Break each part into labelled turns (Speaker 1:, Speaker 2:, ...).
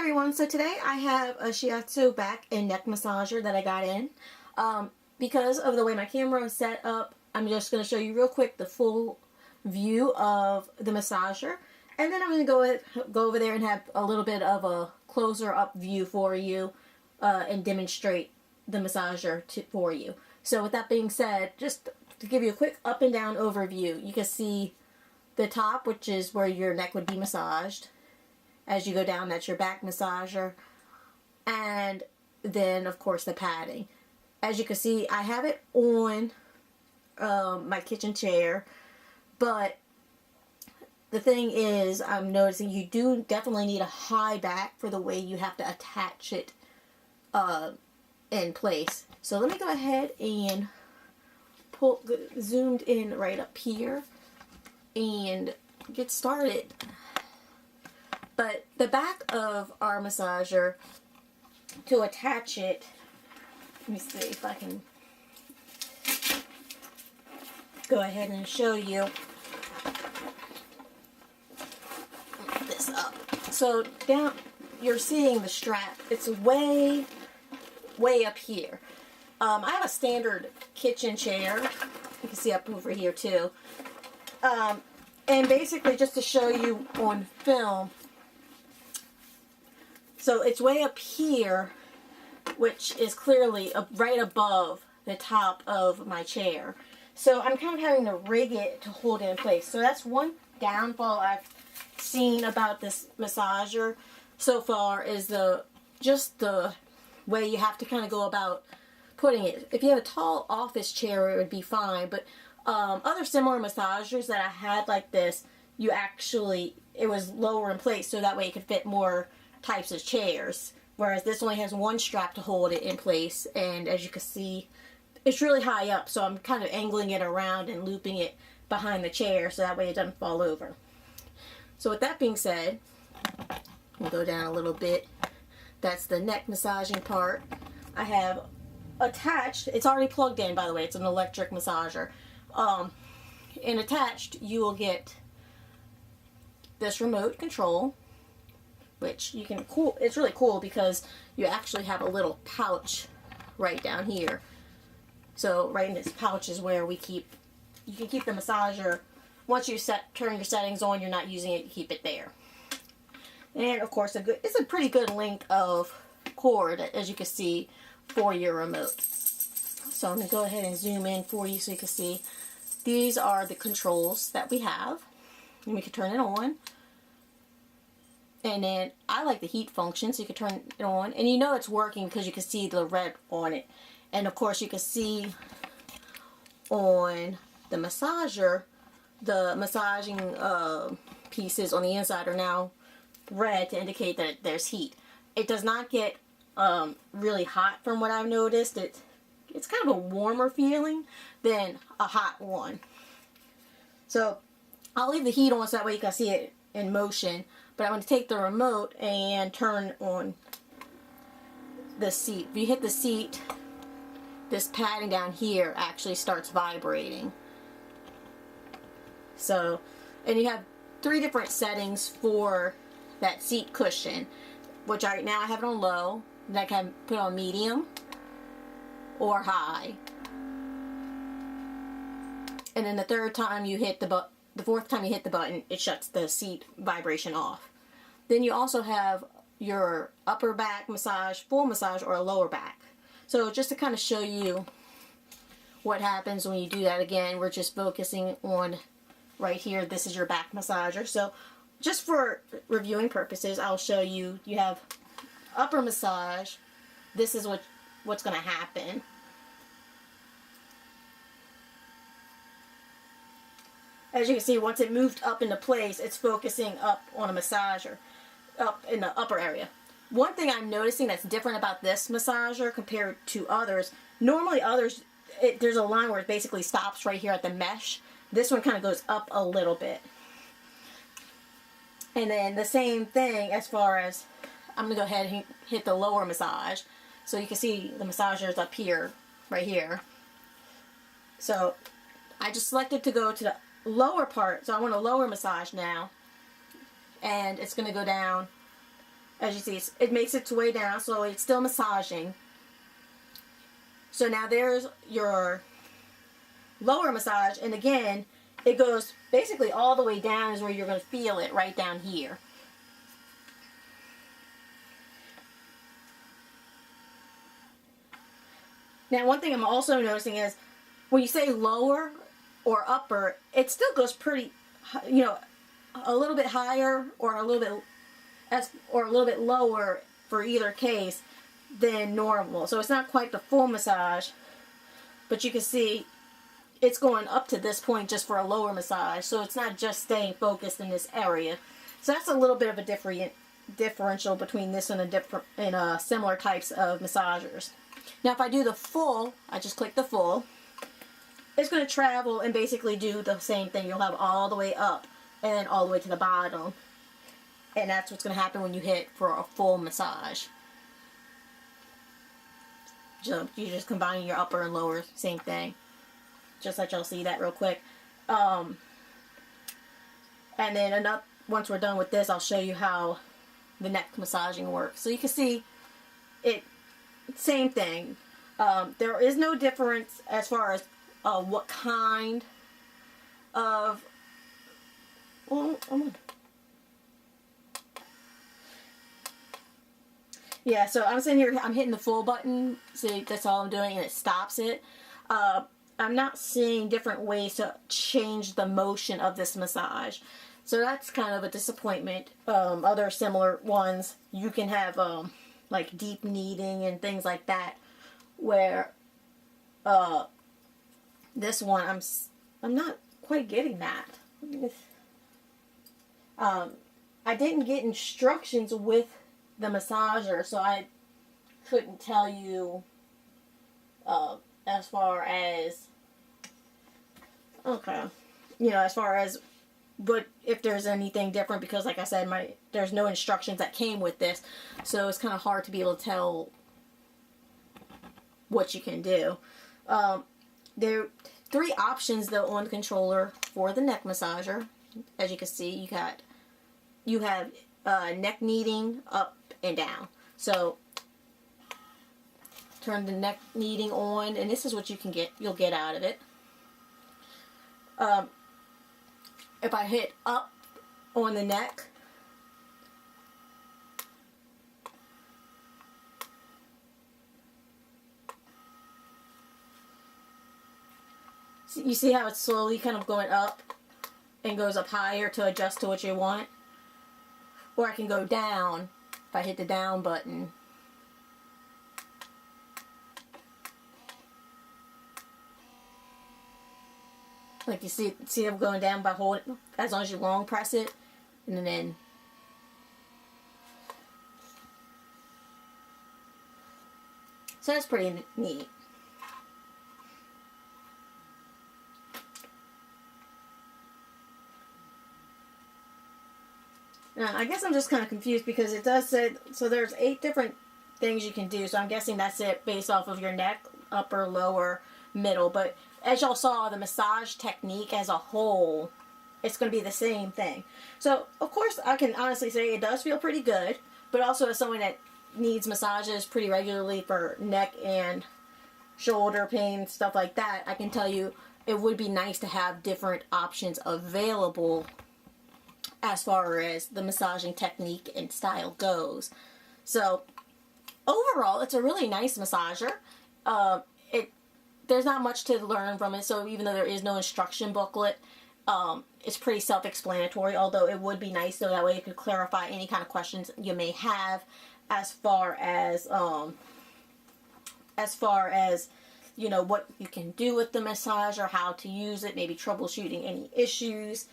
Speaker 1: everyone, so today I have a shiatsu back and neck massager that I got in. Because of the way my camera is set up, I'm just going to show you real quick the full view of the massager, and then I'm going to go over there and have a little bit of a closer up view for you and demonstrate the massager for you. So with that being said, just to give you a quick up and down overview, you can see the top, which is where your neck would be massaged. As you go down, that's your back massager. And then, of course, the padding. As you can see, I have it on my kitchen chair. But the thing is, I'm noticing you do definitely need a high back for the way you have to attach it in place. So let me go ahead and zoomed in right up here and get started. But the back of our massager, to attach it, let me see if I can go ahead and show you this up. So down, you're seeing the strap. It's way up here. I have a standard kitchen chair. You can see up over here too. And basically, just to show you on film, so it's way up here, which is clearly right above the top of my chair. So I'm kind of having to rig it to hold it in place. So that's one downfall I've seen about this massager so far, is just the way you have to kind of go about putting it. If you have a tall office chair, it would be fine, but other similar massagers that I had like this, it was lower in place, so that way it could fit more types of chairs, whereas this only has one strap to hold it in place. And as you can see, it's really high up, so I'm kind of angling it around and looping it behind the chair so that way it doesn't fall over. So with that being said, we'll go down a little bit. That's the neck massaging part. I have attached, it's already plugged in, by the way, it's an electric massager. And attached, you will get this remote control, which you can it's really cool because you actually have a little pouch right down here. So right in this pouch is where you can keep the massager. Once you turn your settings on, you're not using it, you keep it there. And of course, it's a pretty good length of cord, as you can see, for your remote. So I'm going to go ahead and zoom in for you so you can see. These are the controls that we have. And we can turn it on. And then I like the heat function, so you can turn it on. And you know it's working because you can see the red on it. And of course you can see on the massager, the massaging pieces on the inside are now red to indicate that there's heat. It does not get really hot from what I've noticed. It's kind of a warmer feeling than a hot one. So I'll leave the heat on so that way you can see it in motion. But I'm going to take the remote and turn on the seat. If you hit the seat, this padding down here actually starts vibrating. So, and you have 3 different settings for that seat cushion, which right now I have it on low, and I can put on medium or high. And then the fourth time you hit the button, it shuts the seat vibration off. Then you also have your upper back massage, full massage, or a lower back. So just to kind of show you what happens when you do that, again, we're just focusing on right here. This is your back massager. So just for reviewing purposes, I'll show you. You have upper massage. This is what's going to happen. As you can see, once it moved up into place, it's focusing up on a massager, up in the upper area. One thing I'm noticing that's different about this massager compared to others, normally others, there's a line where it basically stops right here at the mesh. This one kind of goes up a little bit. And then the same thing as far as, I'm going to go ahead and hit the lower massage. So you can see the massager is up here, right here. So I just selected to go to the lower part, so I want a lower massage now, and it's going to go down As you see, it makes its way down, so it's still massaging. So now there's your lower massage, and again, it goes basically all the way down is where you're going to feel it, right down here. Now, one thing I'm also noticing is when you say lower or upper, it still goes pretty, you know, a little bit higher or a little bit lower for either case than normal. So it's not quite the full massage, but you can see it's going up to this point just for a lower massage. So it's not just staying focused in this area. So that's a little bit of a differential between this and similar types of massagers. Now if I do the full, I just click the full, it's going to travel and basically do the same thing. You'll have all the way up and then all the way to the bottom. And that's what's going to happen when you hit for a full massage. You're just combining your upper and lower, same thing. Just let y'all see that real quick. And then once we're done with this, I'll show you how the neck massaging works. So you can see it, same thing. There is no difference as far as what kind of... Yeah, so I'm sitting here, I'm hitting the full button, see, that's all I'm doing, and it stops it. I'm not seeing different ways to change the motion of this massage. So that's kind of a disappointment. Other similar ones, you can have like deep kneading and things like that, where this one, I'm not quite getting that. I didn't get instructions with the massager, so I couldn't tell you as far as, okay, you know, as far as but if there's anything different, because like I said, there's no instructions that came with this, so it's kind of hard to be able to tell what you can do. There are 3 options though on the controller for the neck massager. As you can see, you have neck kneading up and down. So turn the neck kneading on, and this is what you'll get out of it. If I hit up on the neck, you see how it's slowly kind of going up and goes up higher to adjust to what you want? Or I can go down if I hit the down button. Like you see I'm going down by holding, as long as you long press it, and then so that's pretty neat. Now, I guess I'm just kind of confused because it does say, so there's 8 different things you can do, so I'm guessing that's it based off of your neck, upper, lower, middle, but as y'all saw, the massage technique as a whole, it's going to be the same thing. So, of course, I can honestly say it does feel pretty good, but also as someone that needs massages pretty regularly for neck and shoulder pain, stuff like that, I can tell you it would be nice to have different options available as far as the massaging technique and style goes. So, overall, it's a really nice massager. There's not much to learn from it, so even though there is no instruction booklet, it's pretty self-explanatory, although it would be nice so that way you could clarify any kind of questions you may have as far as you know, what you can do with the massager, how to use it, maybe troubleshooting any issues.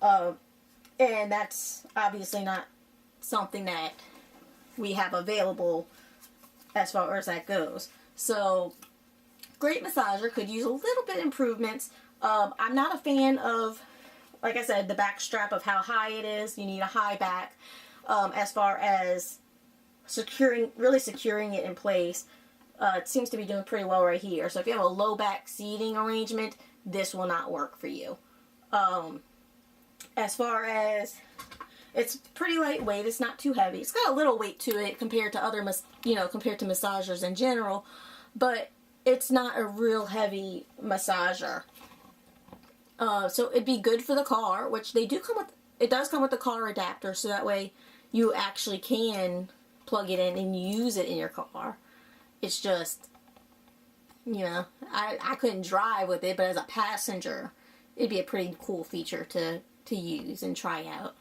Speaker 1: And that's obviously not something that we have available as far as that goes. So, great massager, could use a little bit improvements. I'm not a fan of, like I said, the back strap of how high it is. You need a high back as far as really securing it in place. It seems to be doing pretty well right here. So if you have a low back seating arrangement, this will not work for you. As far as It's pretty lightweight. It's not too heavy. It's got a little weight to it compared to other, compared to massagers in general, but it's not a real heavy massager. So it'd be good for the car, which they do come with. It does come with the car adapter, so that way you actually can plug it in and use it in your car. It's just, I couldn't drive with it, but as a passenger, it'd be a pretty cool feature to use and try out.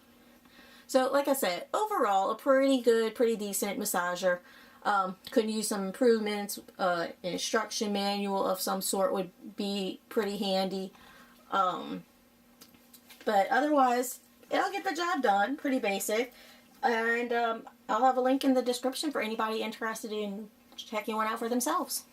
Speaker 1: So, like I said, overall, a pretty good, pretty decent massager. Could use some improvements. An instruction manual of some sort would be pretty handy. But otherwise, it'll get the job done. Pretty basic. And I'll have a link in the description for anybody interested in checking one out for themselves.